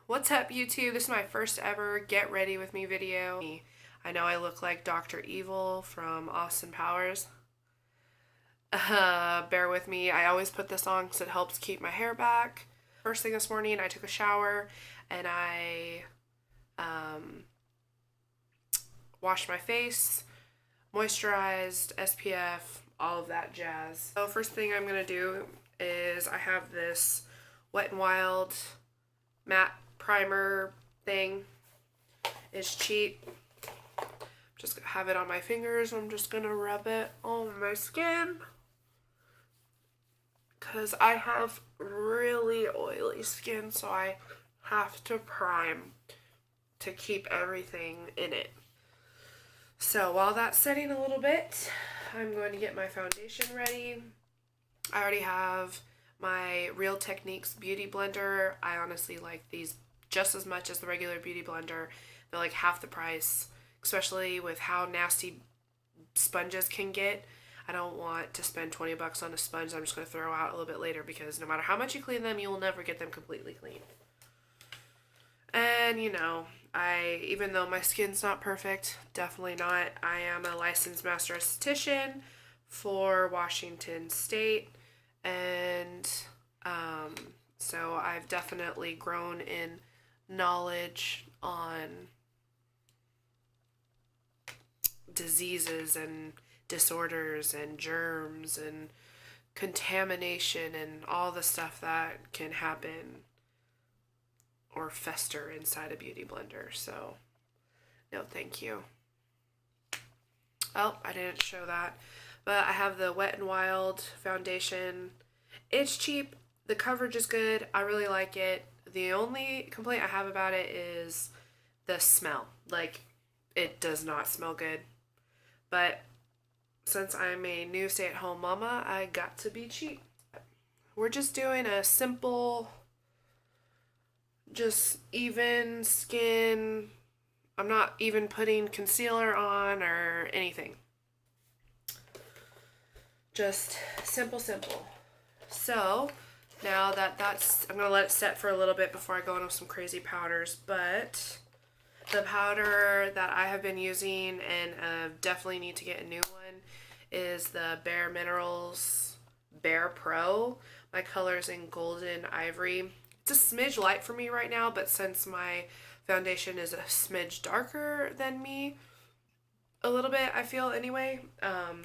What's up, YouTube? This is my first ever Get Ready With Me video. I know I look like Dr. Evil from Austin Powers. Bear with me. I always put this on because it helps keep my hair back. First thing this morning, I took a shower and I washed my face, moisturized, SPF, all of that jazz. So first thing I'm going to do is I have this Wet n Wild matte primer thing. It's cheap. Just have it on my fingers. I'm just going to rub it on my skin because I have really oily skin, so I have to prime to keep everything in it. So while that's setting a little bit, I'm going to get my foundation ready. I already have my Real Techniques Beauty Blender. I honestly like these just as much as the regular Beauty Blender. They're like half the price, especially with how nasty sponges can get. I don't want to spend 20 bucks on a sponge I'm just going to throw out a little bit later, because no matter how much you clean them, you will never get them completely clean. And you know, even though my skin's not perfect, definitely not, I am a licensed master esthetician for Washington State, and so I've definitely grown in knowledge on diseases and disorders and germs and contamination and all the stuff that can happen or fester inside a beauty blender. So no thank you. Oh, I didn't show that, but I have the Wet n Wild foundation. It's cheap, the coverage is good, I really like it. The only complaint I have about it is the smell. Like, it does not smell good. But since I'm a new stay-at-home mama, I got to be cheap. We're just doing a simple, just even skin. I'm not even putting concealer on or anything. Just simple. So now that's, I'm going to let it set for a little bit before I go into some crazy powders. But the powder that I have been using, and definitely need to get a new one, is the Bare Minerals Bare Pro. My color is in Golden Ivory. It's a smidge light for me right now, but since my foundation is a smidge darker than me, a little bit, I feel anyway,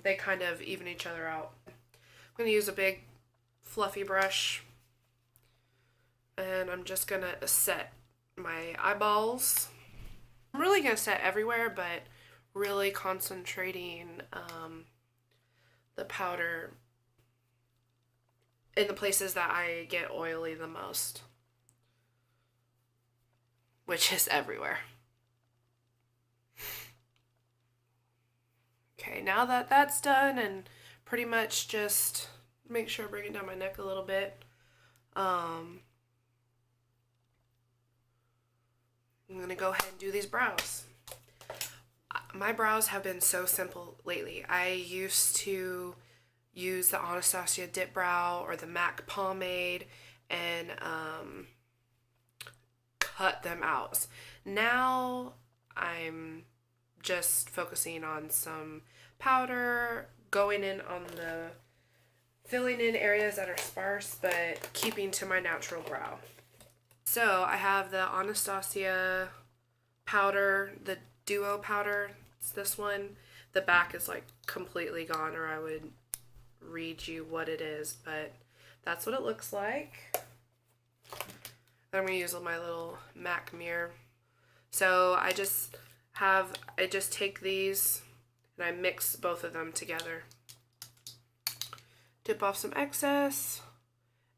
they kind of even each other out. I'm going to use a big fluffy brush, and I'm just going to set my eyeballs. I'm really going to set everywhere, but really concentrating the powder in the places that I get oily the most, which is everywhere. Okay, now that that's done, and pretty much just make sure I bring it down my neck a little bit. I'm going to go ahead and do these brows. My brows have been so simple lately. I used to use the Anastasia Dip Brow or the MAC pomade and cut them out. Now I'm just focusing on some powder, going in on the filling in areas that are sparse, but keeping to my natural brow. So I have the Anastasia powder, the Duo powder. It's this one. The back is like completely gone, or I would read you what it is, but that's what it looks like. Then I'm going to use my little MAC mirror. So I just take these and I mix both of them together. Dip off some excess,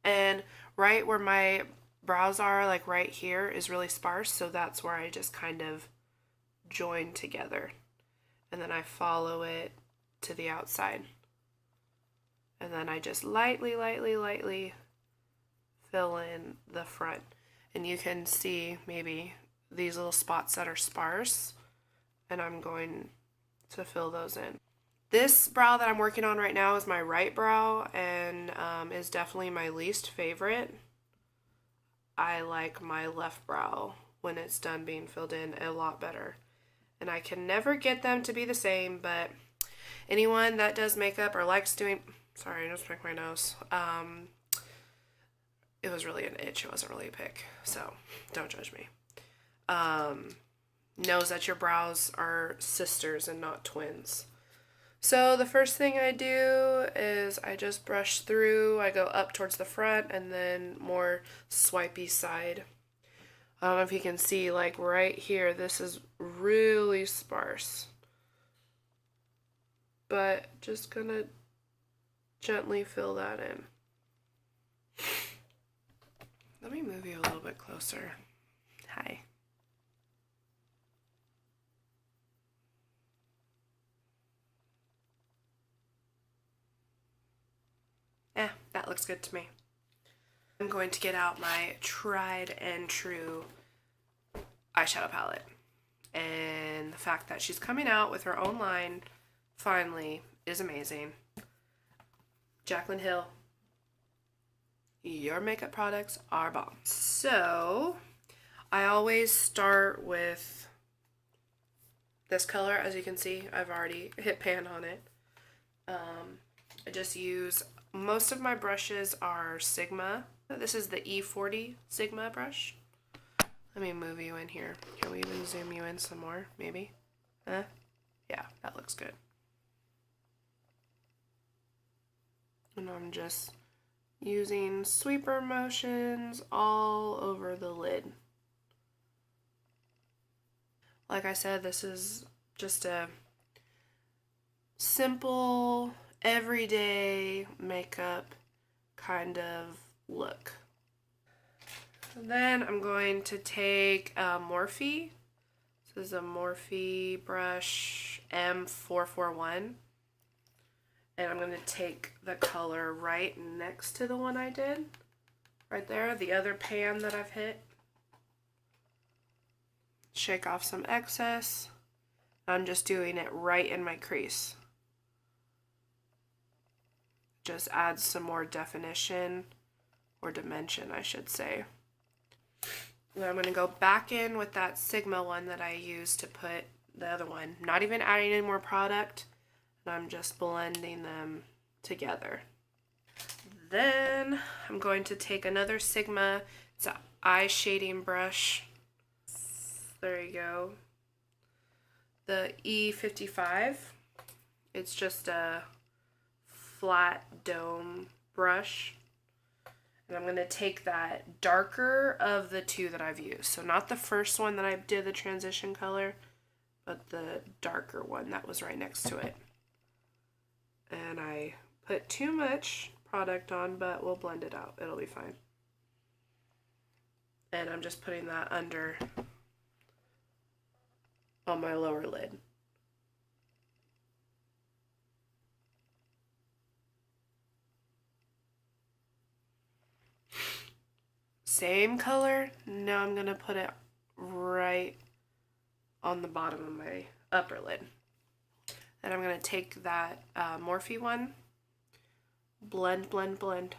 and right where my brows are, like right here, is really sparse, so that's where I just kind of join together, and then I follow it to the outside, and then I just lightly fill in the front, and you can see maybe these little spots that are sparse, and I'm going to fill those in. This brow that I'm working on right now is my right brow, and is definitely my least favorite. I like my left brow when it's done being filled in a lot better. And I can never get them to be the same, but anyone that does makeup or likes doing, sorry, I just picked my nose. It was really an itch. It wasn't really a pick, so don't judge me. Knows that your brows are sisters and not twins. So the first thing I do is I just brush through. I go up towards the front and then more swipey side. I don't know if you can see, like right here, this is really sparse. But just gonna gently fill that in. Let me move you a little bit closer. Hi. That looks good to me. I'm going to get out my tried and true eyeshadow palette. And the fact that she's coming out with her own line finally is amazing. Jaclyn Hill, your makeup products are bomb. So I always start with this color. As you can see, I've already hit pan on it. I just use, most of my brushes are Sigma. This is the E40 Sigma brush. Let me move you in here. Can we even zoom you in some more, maybe? Yeah, that looks good. And I'm just using sweeper motions all over the lid. Like I said, this is just a simple, everyday makeup kind of look. And then I'm going to take a Morphe. This is a Morphe brush M441. And I'm going to take the color right next to the one I did. Right there, the other pan that I've hit. Shake off some excess. I'm just doing it right in my crease. Just adds some more definition, or dimension, I should say. And I'm going to go back in with that Sigma one that I used to put the other one. Not even adding any more product. And I'm just blending them together. Then I'm going to take another Sigma. It's an eye shading brush. There you go. The E55. It's just a flat dome brush. And I'm going to take that darker of the two that I've used. So not the first one that I did the transition color, but the darker one that was right next to it. And I put too much product on, but we'll blend it out. It'll be fine. And I'm just putting that under on my lower lid. Same color. Now I'm gonna put it right on the bottom of my upper lid. Then I'm gonna take that Morphe one, blend, blend, blend.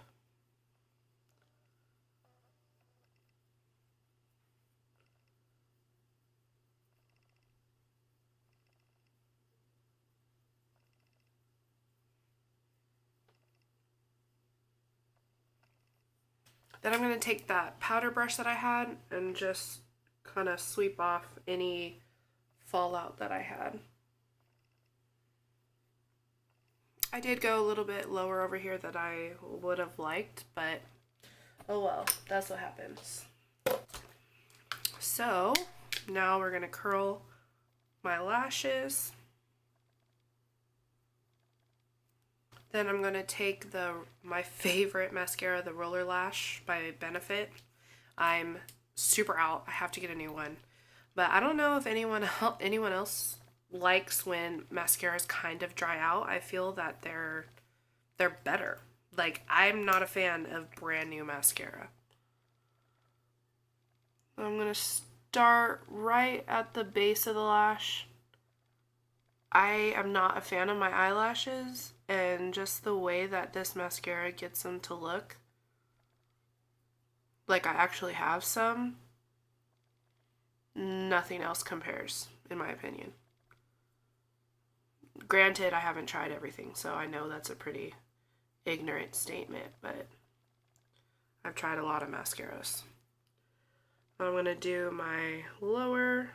Then I'm going to take that powder brush that I had and just kind of sweep off any fallout that I had. I did go a little bit lower over here than I would have liked, but oh well, that's what happens. So now we're going to curl my lashes. Then I'm going to take my favorite mascara, the Roller Lash by Benefit. I'm super out. I have to get a new one. But I don't know if anyone else likes when mascaras kind of dry out. I feel that they're better. Like, I'm not a fan of brand new mascara. I'm going to start right at the base of the lash. I am not a fan of my eyelashes, and just the way that this mascara gets them to look like I actually have some, nothing else compares, in my opinion. Granted, I haven't tried everything, so I know that's a pretty ignorant statement, but I've tried a lot of mascaras. I'm going to do my lower.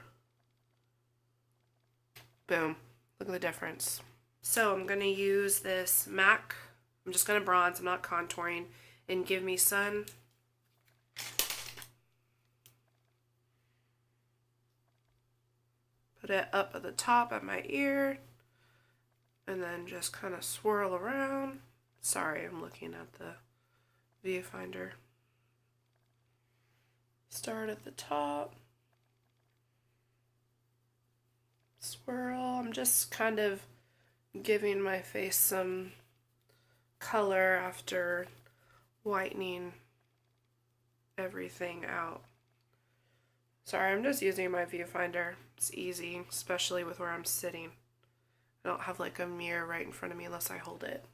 Boom. Look at the difference. So I'm going to use this MAC. I'm just going to bronze. I'm not contouring. And Give Me Sun. Put it up at the top of my ear. And then just kind of swirl around. Sorry, I'm looking at the viewfinder. Start at the top. Swirl. I'm just kind of giving my face some color after whitening everything out. Sorry, I'm just using my viewfinder. It's easy, especially with where I'm sitting. I don't have like a mirror right in front of me unless I hold it.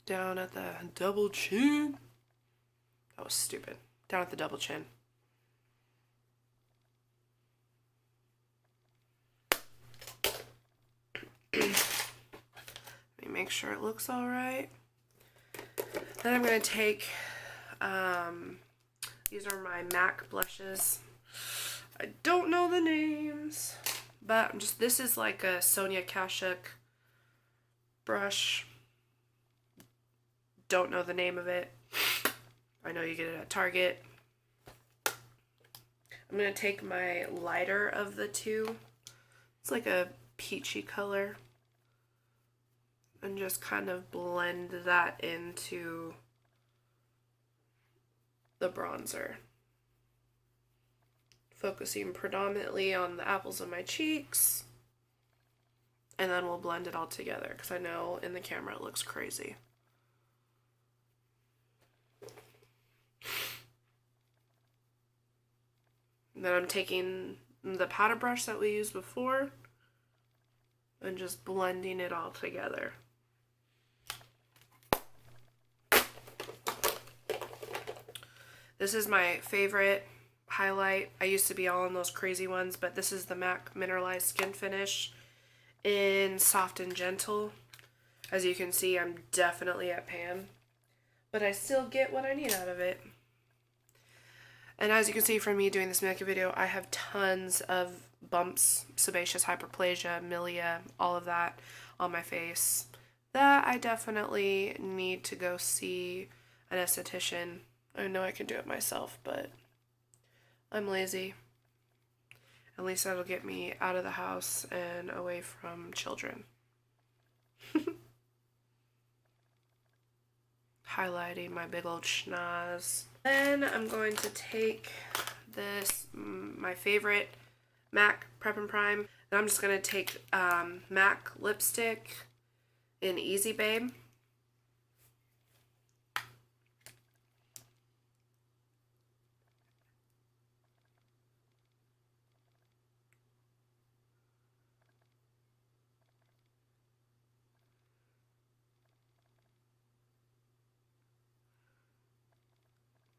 Down at the double chin. That was stupid. Down at the double chin. Let me make sure it looks all right. Then I'm going to take, these are my MAC blushes. I don't know the names, but this is like a Sonia Kashuk brush. Don't know the name of it. I know you get it at Target. I'm going to take my lighter of the two. It's like a peachy color. And just kind of blend that into the bronzer. Focusing predominantly on the apples of my cheeks. And then we'll blend it all together because I know in the camera it looks crazy. And then I'm taking the powder brush that we used before and just blending it all together. This is my favorite highlight. I used to be all in those crazy ones, but this is the MAC Mineralized Skin Finish in Soft and Gentle. As you can see, I'm definitely at pan, but I still get what I need out of it. And as you can see from me doing this makeup video, I have tons of bumps, sebaceous hyperplasia, milia, all of that on my face that I definitely need to go see an esthetician. I know I can do it myself, but I'm lazy. At least that'll get me out of the house and away from children. Highlighting my big old schnoz. Then I'm going to take this, my favorite MAC Prep and Prime, and I'm just going to take MAC lipstick in Easy Babe.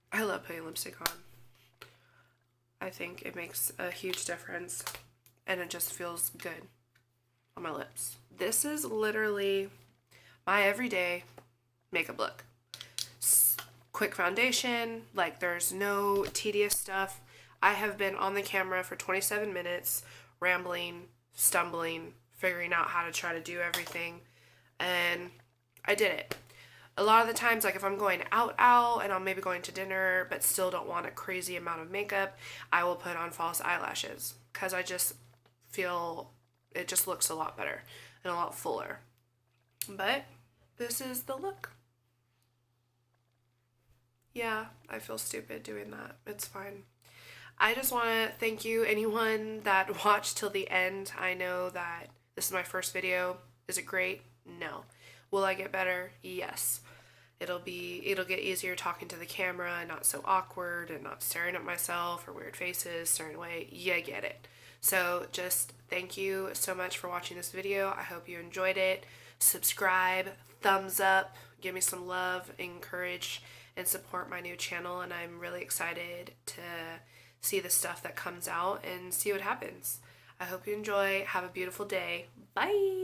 I love putting lipstick on. I think it makes a huge difference and it just feels good on my lips. This is literally my everyday makeup look. Quick foundation, like there's no tedious stuff. I have been on the camera for 27 minutes, rambling, stumbling, figuring out how to try to do everything, and I did it. A lot of the times, like if I'm going out and I'm maybe going to dinner but still don't want a crazy amount of makeup, I will put on false eyelashes because I just feel it just looks a lot better and a lot fuller. But this is the look. Yeah, I feel stupid doing that. It's fine. I just want to thank you, anyone that watched till the end. I know that this is my first video. Is it great? No. Will I get better? Yes. It'll get easier talking to the camera and not so awkward and not staring at myself or weird faces, staring away. You get it. So just thank you so much for watching this video. I hope you enjoyed it. Subscribe, thumbs up, give me some love, encourage, and support my new channel, and I'm really excited to see the stuff that comes out and see what happens. I hope you enjoy. Have a beautiful day. Bye!